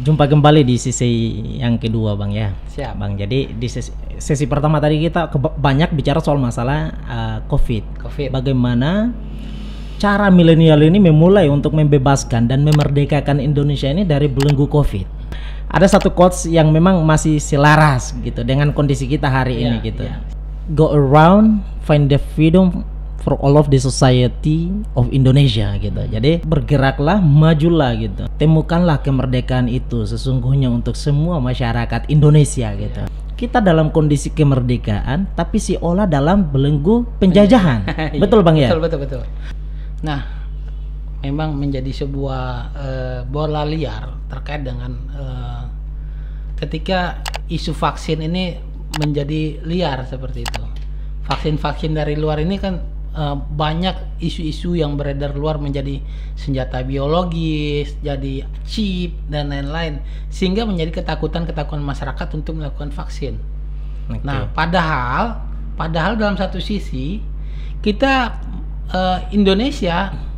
Jumpa kembali di sesi yang kedua Bang ya. Siap. Bang, jadi di sesi pertama tadi kita banyak bicara soal masalah COVID. Bagaimana cara milenial ini memulai untuk membebaskan dan memerdekakan Indonesia ini dari belenggu COVID. Ada satu quotes yang memang masih selaras gitu dengan kondisi kita hari ini gitu. Go around, find the freedom for all of the society of Indonesia gitu. Jadi bergeraklah, majulah gitu. Temukanlah kemerdekaan itu sesungguhnya untuk semua masyarakat Indonesia gitu. Kita dalam kondisi kemerdekaan tapi seolah dalam belenggu penjajahan. Betul Bang ya? Betul. Nah, memang menjadi sebuah bola liar terkait dengan ketika isu vaksin ini menjadi liar seperti itu. Vaksin-vaksin dari luar ini kan banyak isu-isu yang beredar luar menjadi senjata biologis, jadi chip dan lain-lain, sehingga menjadi ketakutan masyarakat untuk melakukan vaksin. Nah, padahal dalam satu sisi kita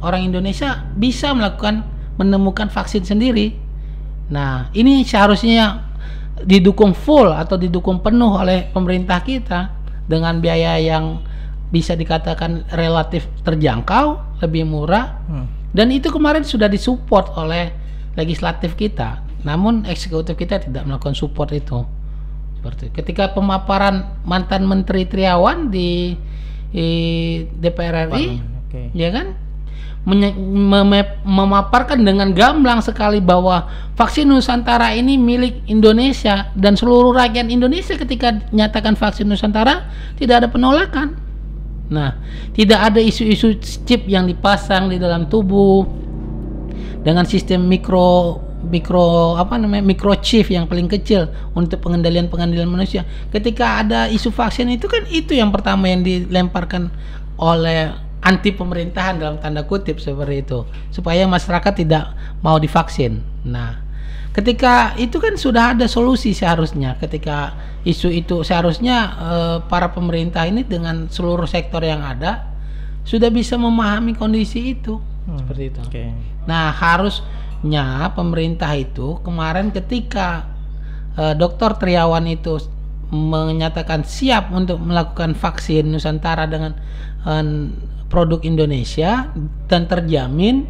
orang Indonesia bisa menemukan vaksin sendiri. Nah, ini seharusnya didukung full atau didukung penuh oleh pemerintah kita dengan biaya yang bisa dikatakan relatif terjangkau, lebih murah, dan itu kemarin sudah disupport oleh legislatif kita. Namun eksekutif kita tidak melakukan support itu. Seperti ketika pemaparan mantan Menteri Triawan di DPR RI, ya kan, memaparkan dengan gamblang sekali bahwa vaksin Nusantara ini milik Indonesia dan seluruh rakyat Indonesia. Ketika nyatakan vaksin Nusantara tidak ada penolakan. Nah, tidak ada isu-isu chip yang dipasang di dalam tubuh dengan sistem microchip yang paling kecil untuk pengendalian manusia. Ketika ada isu vaksin itu kan itu yang pertama yang dilemparkan oleh anti pemerintahan dalam tanda kutip seperti itu, supaya masyarakat tidak mau divaksin. Nah, ketika itu kan sudah ada solusi seharusnya. Ketika isu itu seharusnya para pemerintah ini dengan seluruh sektor yang ada sudah bisa memahami kondisi itu seperti itu. Nah, harusnya pemerintah itu kemarin ketika Dr. Triawan itu menyatakan siap untuk melakukan vaksin Nusantara dengan produk Indonesia dan terjamin,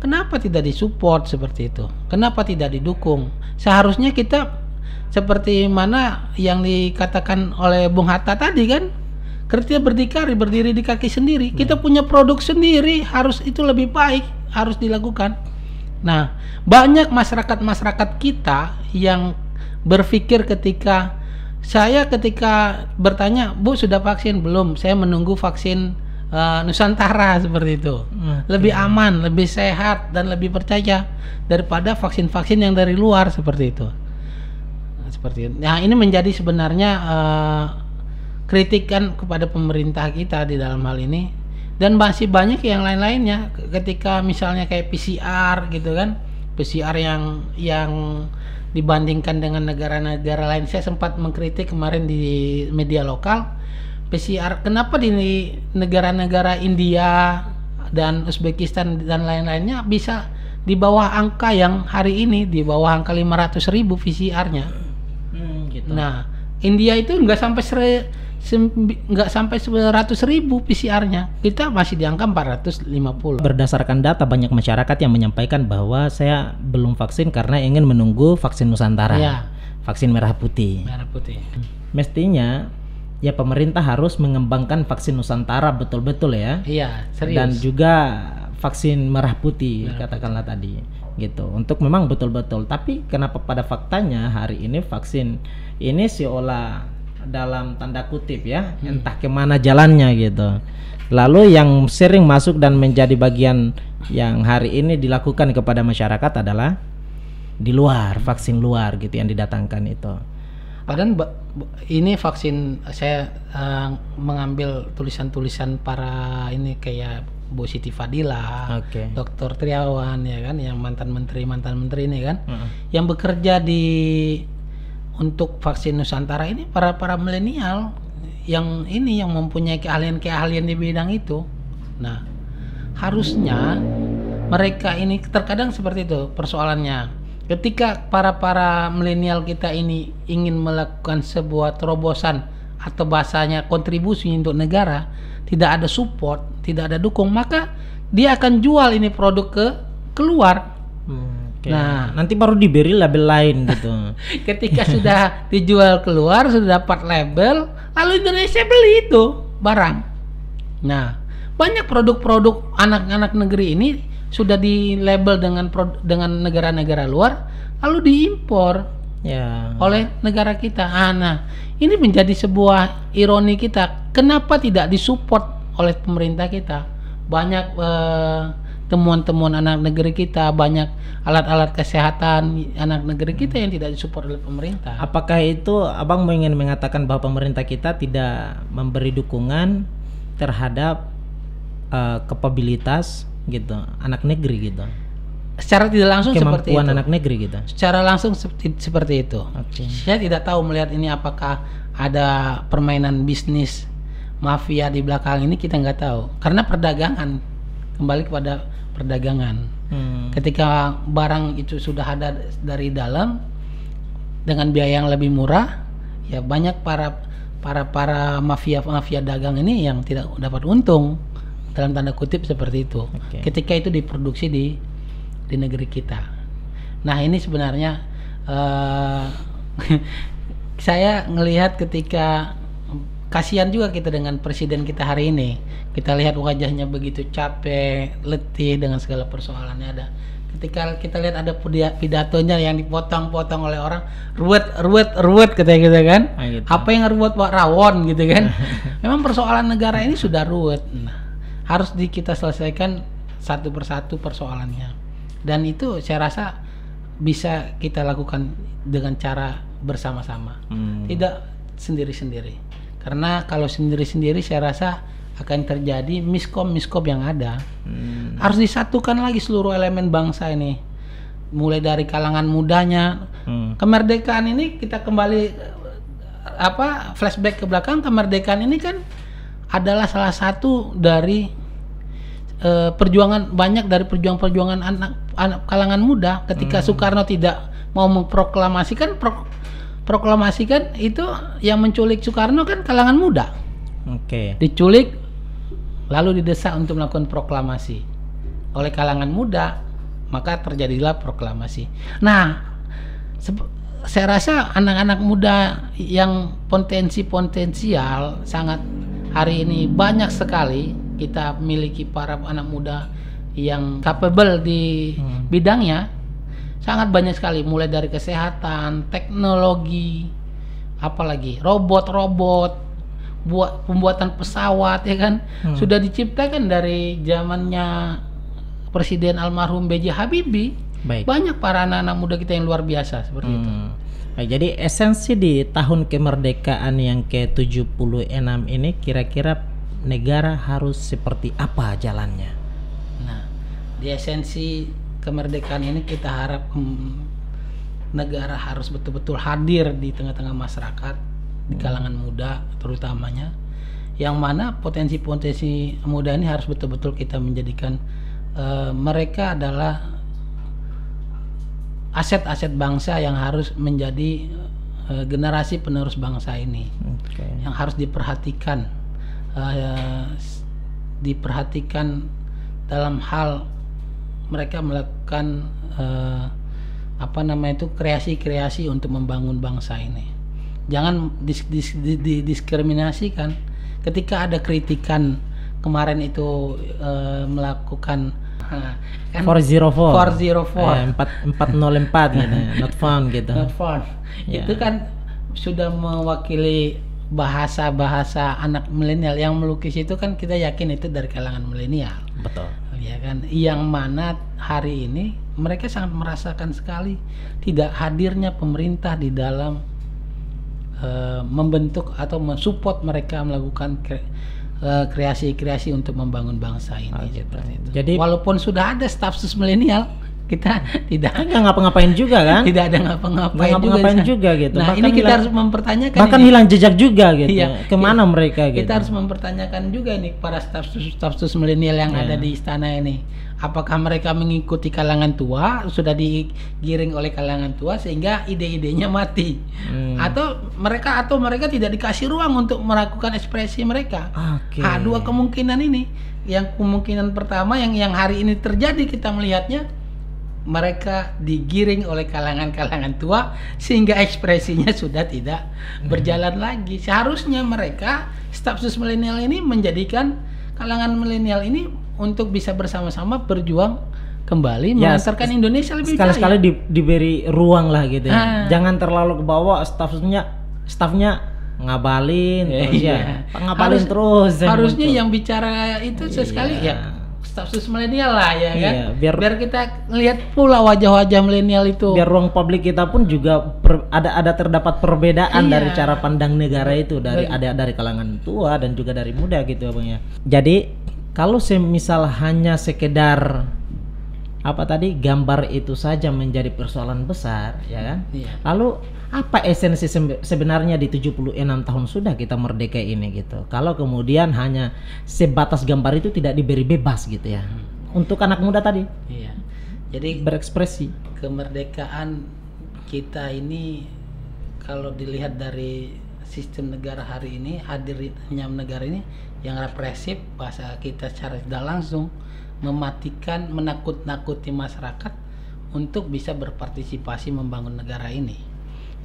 kenapa tidak disupport seperti itu? Kenapa tidak didukung? Seharusnya kita seperti mana yang dikatakan oleh Bung Hatta tadi kan, kerja berdikari, berdiri di kaki sendiri. Kita punya produk sendiri, harus itu lebih baik, harus dilakukan. Nah, banyak masyarakat kita yang berpikir ketika bertanya, Bu sudah vaksin belum? Saya menunggu vaksin Nusantara seperti itu. Lebih aman, lebih sehat dan lebih percaya daripada vaksin-vaksin yang dari luar seperti itu. Seperti itu. Nah, ini menjadi sebenarnya kritikan kepada pemerintah kita di dalam hal ini, dan masih banyak yang lain-lainnya. Ketika misalnya kayak PCR gitu kan, PCR yang dibandingkan dengan negara-negara lain, saya sempat mengkritik kemarin di media lokal. PCR, kenapa di negara-negara India dan Uzbekistan dan lain-lainnya bisa di bawah angka yang hari ini, di bawah angka 500.000 PCR-nya. Gitu. Nah, India itu nggak sampai 100.000 PCR-nya. Kita masih di angka 450. Berdasarkan data, banyak masyarakat yang menyampaikan bahwa saya belum vaksin karena ingin menunggu vaksin Nusantara, vaksin merah putih. Mestinya ya pemerintah harus mengembangkan vaksin Nusantara betul-betul ya. Iya, serius. Dan juga vaksin merah putih katakanlah tadi gitu. Untuk memang betul-betul. Tapi kenapa pada faktanya hari ini vaksin ini seolah dalam tanda kutip ya, entah kemana jalannya gitu. Lalu yang sering masuk dan menjadi bagian yang hari ini dilakukan kepada masyarakat adalah di luar, vaksin luar gitu yang didatangkan itu. Padahal ini vaksin, saya mengambil tulisan-tulisan para ini kayak Bu Siti Fadila, Dr. Triawan ya kan, yang mantan menteri ini kan, yang bekerja untuk vaksin Nusantara ini para milenial yang mempunyai keahlian di bidang itu. Nah, harusnya mereka ini terkadang seperti itu persoalannya. Ketika para milenial kita ini ingin melakukan sebuah terobosan atau bahasanya kontribusi untuk negara, tidak ada support, tidak ada dukung, maka dia akan jual ini produk keluar. Okay. Nah, nanti baru diberi label lain gitu. Ketika sudah dijual keluar, sudah dapat label, lalu Indonesia beli itu barang. Nah, banyak produk-produk anak-anak negeri ini sudah di label dengan negara-negara luar, lalu diimpor oleh negara kita. Nah, ini menjadi sebuah ironi kita. Kenapa tidak disupport oleh pemerintah kita? Banyak temuan-temuan anak negeri kita, banyak alat-alat kesehatan anak negeri kita yang tidak disupport oleh pemerintah. Apakah itu Abang ingin mengatakan bahwa pemerintah kita tidak memberi dukungan terhadap kapabilitas gitu anak negeri gitu? Secara tidak langsung seperti itu. Kemampuan anak negeri gitu. Secara langsung seperti itu. Okay. Saya tidak tahu melihat ini apakah ada permainan bisnis mafia di belakang ini, kita nggak tahu. Karena perdagangan, kembali kepada perdagangan. Ketika barang itu sudah ada dari dalam dengan biaya yang lebih murah, ya banyak para mafia dagang ini yang tidak dapat untung, dalam tanda kutip seperti itu. Okay. Ketika itu diproduksi di negeri kita. Nah, ini sebenarnya saya ngelihat ketika kasihan juga kita dengan presiden kita hari ini. Kita lihat wajahnya begitu capek, letih dengan segala persoalannya ada. Ketika kita lihat ada pidatonya yang dipotong-potong oleh orang, ruwet katanya gitu kan. Gitu. Apa yang ruwet Pak Rawon gitu kan. Memang persoalan negara ini sudah ruwet. Nah, harus kita selesaikan satu persatu persoalannya, dan itu saya rasa bisa kita lakukan dengan cara bersama-sama, tidak sendiri-sendiri, karena kalau sendiri-sendiri saya rasa akan terjadi miskom yang ada. Harus disatukan lagi seluruh elemen bangsa ini, mulai dari kalangan mudanya. Kemerdekaan ini kita kembali flashback ke belakang, kemerdekaan ini kan adalah salah satu dari perjuangan perjuangan anak kalangan muda. Ketika Soekarno tidak mau memproklamasikan itu yang menculik Soekarno kan kalangan muda. Diculik lalu didesak untuk melakukan proklamasi oleh kalangan muda, maka terjadilah proklamasi. Nah, saya rasa anak-anak muda yang potensial sangat hari ini banyak sekali. Kita miliki para anak muda yang capable di bidangnya sangat banyak sekali, mulai dari kesehatan, teknologi, apalagi robot, pembuatan pesawat, ya kan, sudah diciptakan dari zamannya Presiden almarhum B.J. Habibie. Banyak para anak-anak muda kita yang luar biasa seperti itu. Baik, jadi esensi di tahun kemerdekaan yang ke-76 ini kira-kira negara harus seperti apa jalannya? Nah, di esensi kemerdekaan ini kita harap negara harus betul-betul hadir di tengah-tengah masyarakat, di kalangan muda terutamanya, yang mana potensi-potensi muda ini harus betul-betul kita menjadikan mereka adalah aset-aset bangsa yang harus menjadi generasi penerus bangsa ini, yang harus diperhatikan dalam hal mereka melakukan kreasi-kreasi untuk membangun bangsa ini. Jangan didiskriminasikan. Ketika ada kritikan kemarin itu melakukan 404 404 gitu, not found gitu. Not found. Itu kan sudah mewakili bahasa anak milenial. Yang melukis itu kan kita yakin itu dari kalangan milenial. Betul. Ya kan, yang mana hari ini mereka sangat merasakan sekali tidak hadirnya pemerintah di dalam membentuk atau mensupport mereka melakukan kreasi-kreasi untuk membangun bangsa ini. Seperti itu. Jadi walaupun sudah ada stafsus milenial, kita tidak ngapa-ngapain juga kan? Tidak ada ngapa-ngapain juga gitu. Nah, ini kita harus mempertanyakan. Bahkan hilang jejak juga gitu. Iya, kemana mereka gitu? Kita harus mempertanyakan juga ini para stafsus milenial yang ada di istana ini. Apakah mereka mengikuti kalangan tua, sudah digiring oleh kalangan tua sehingga ide-idenya mati, atau mereka tidak dikasih ruang untuk melakukan ekspresi mereka. Dua kemungkinan ini. Yang kemungkinan pertama yang hari ini terjadi, kita melihatnya mereka digiring oleh kalangan-kalangan tua sehingga ekspresinya sudah tidak berjalan lagi. Seharusnya mereka stafsus milenial ini menjadikan kalangan milenial ini untuk bisa bersama-sama berjuang kembali mengantarkan Indonesia lebih jaya. Sekali-sekali diberi ruang lah gitu ya. Jangan terlalu ke bawah, stafnya ngabalin ngabalin terus. Harusnya yang bicara itu sesekali stafsus milenial lah ya kan. Biar kita lihat pula wajah-wajah milenial itu. Biar ruang publik kita pun juga ada terdapat perbedaan dari cara pandang negara itu, dari kalangan tua dan juga dari muda gitu Bang ya. Jadi kalau semisal hanya sekedar gambar itu saja menjadi persoalan besar ya kan. Lalu apa esensi sebenarnya di 76 tahun sudah kita merdeka ini gitu, kalau kemudian hanya sebatas gambar itu tidak diberi bebas gitu ya untuk anak muda tadi jadi berekspresi. Kemerdekaan kita ini kalau dilihat dari sistem negara hari ini, hadirnya negara ini yang represif, bahasa kita secara tidak langsung mematikan, menakut-nakuti masyarakat untuk bisa berpartisipasi membangun negara ini,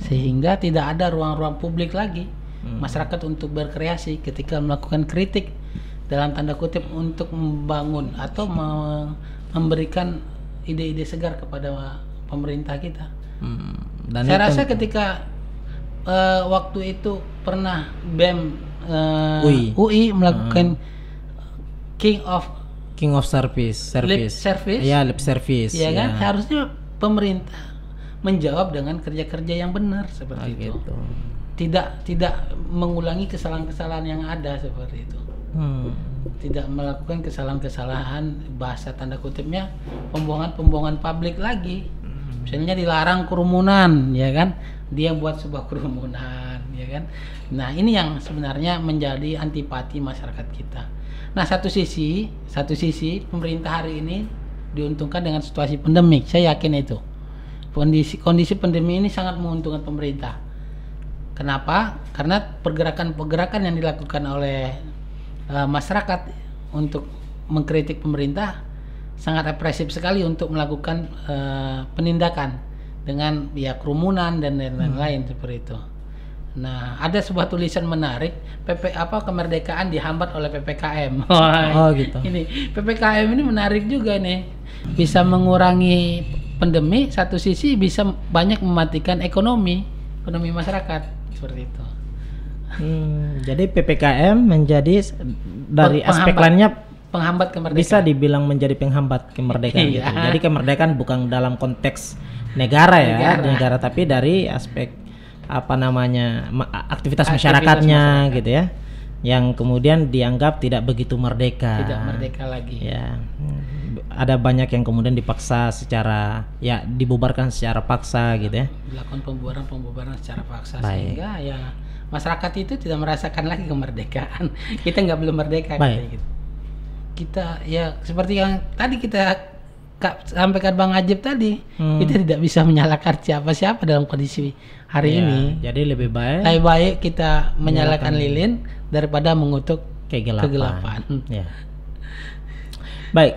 sehingga tidak ada ruang-ruang publik lagi masyarakat untuk berkreasi ketika melakukan kritik dalam tanda kutip untuk membangun atau memberikan ide-ide segar kepada pemerintah kita. Dan saya rasa ketika waktu itu pernah BEM UI melakukan King of Service. Lip service. Ya kan? Harusnya pemerintah menjawab dengan kerja-kerja yang benar seperti itu. Tidak mengulangi kesalahan-kesalahan yang ada seperti itu. Tidak melakukan kesalahan-kesalahan, bahasa tanda kutipnya pembohongan publik lagi. Misalnya dilarang kerumunan, ya kan? Dia buat sebuah kerumunan, ya kan? Nah, ini yang sebenarnya menjadi antipati masyarakat kita. Nah, satu sisi pemerintah hari ini diuntungkan dengan situasi pandemik. Saya yakin itu. Kondisi pandemi ini sangat menguntungkan pemerintah. Kenapa? Karena pergerakan-pergerakan yang dilakukan oleh masyarakat untuk mengkritik pemerintah sangat represif sekali untuk melakukan penindakan dengan kerumunan dan lain-lain seperti itu. Nah, ada sebuah tulisan menarik, kemerdekaan dihambat oleh PPKM. Gitu. Ini PPKM ini menarik juga nih. Bisa mengurangi pandemi, satu sisi bisa banyak mematikan ekonomi masyarakat seperti itu. Jadi PPKM menjadi dari aspek lainnya penghambat kemerdekaan. Bisa dibilang menjadi penghambat kemerdekaan gitu. Jadi kemerdekaan bukan dalam konteks negara, tapi dari aspek aktivitas masyarakatnya gitu ya, yang kemudian dianggap tidak begitu merdeka. Tidak merdeka lagi. Ya. Ada banyak yang kemudian dipaksa dibubarkan secara paksa gitu ya. Dilakukan pembubaran secara paksa. Sehingga masyarakat itu tidak merasakan lagi kemerdekaan. Kita belum merdeka gitu. Kita seperti yang tadi kita sampaikan Bang Ajib tadi, kita tidak bisa menyalahkan siapa-siapa dalam kondisi hari ini. Jadi lebih baik kita menyalakan lilin daripada mengutuk kegelapan. Baik,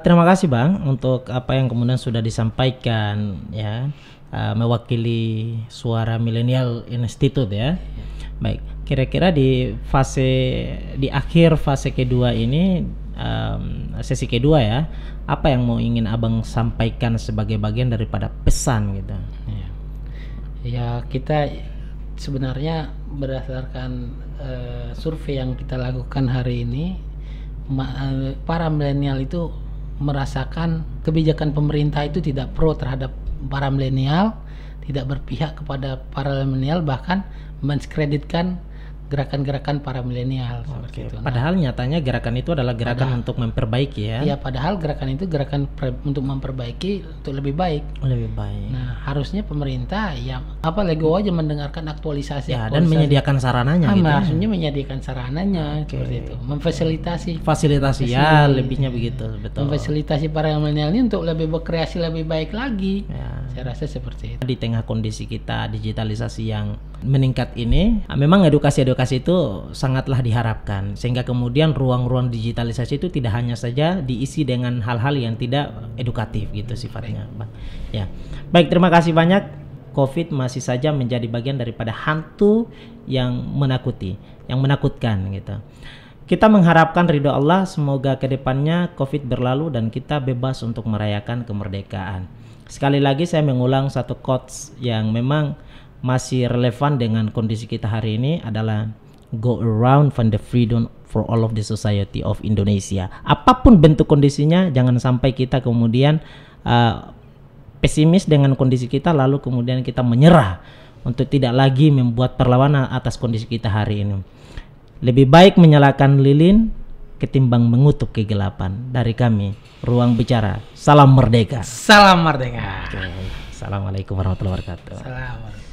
terima kasih Bang untuk apa yang kemudian sudah disampaikan ya, mewakili Suara Milenial Institute ya. Baik, kira-kira di akhir fase kedua ini, sesi kedua ya, apa yang mau ingin Abang sampaikan sebagai bagian daripada pesan gitu? Ya, kita sebenarnya berdasarkan survei yang kita lakukan hari ini, para milenial itu merasakan kebijakan pemerintah itu tidak pro terhadap para milenial, tidak berpihak kepada para milenial, bahkan mendiskreditkan gerakan-gerakan para milenial seperti itu. Nah, Padahal nyatanya gerakan itu adalah gerakan untuk memperbaiki ya. iya, padahal gerakan itu gerakan untuk memperbaiki, untuk lebih baik. Lebih baik. Nah, harusnya pemerintah ya lego aja mendengarkan aktualisasi. Ya, dan menyediakan sarananya gitu. Maksudnya menyediakan sarananya seperti itu. Memfasilitasi. Fasilitasi ya, lebihnya begitu, betul. Memfasilitasi para milenial ini untuk lebih berkreasi lebih baik lagi. Ya. Saya rasa seperti itu. Di tengah kondisi kita digitalisasi yang meningkat ini, memang edukasi-edukasi itu sangatlah diharapkan, sehingga kemudian ruang-ruang digitalisasi itu tidak hanya saja diisi dengan hal-hal yang tidak edukatif gitu sifatnya, Bang. Ya. Baik, terima kasih banyak. COVID masih saja menjadi bagian daripada hantu yang menakuti, yang menakutkan gitu. Kita mengharapkan ridho Allah, semoga kedepannya COVID berlalu dan kita bebas untuk merayakan kemerdekaan. Sekali lagi saya mengulang satu quotes yang memang masih relevan dengan kondisi kita hari ini adalah go around find the freedom for all of the society of Indonesia. Apapun bentuk kondisinya, jangan sampai kita kemudian pesimis dengan kondisi kita lalu kemudian kita menyerah untuk tidak lagi membuat perlawanan atas kondisi kita hari ini. Lebih baik menyalakan lilin ketimbang mengutuk kegelapan. Dari kami, Ruang Bicara. Salam Merdeka. Salam Merdeka. Assalamualaikum warahmatullahi wabarakatuh. Salam.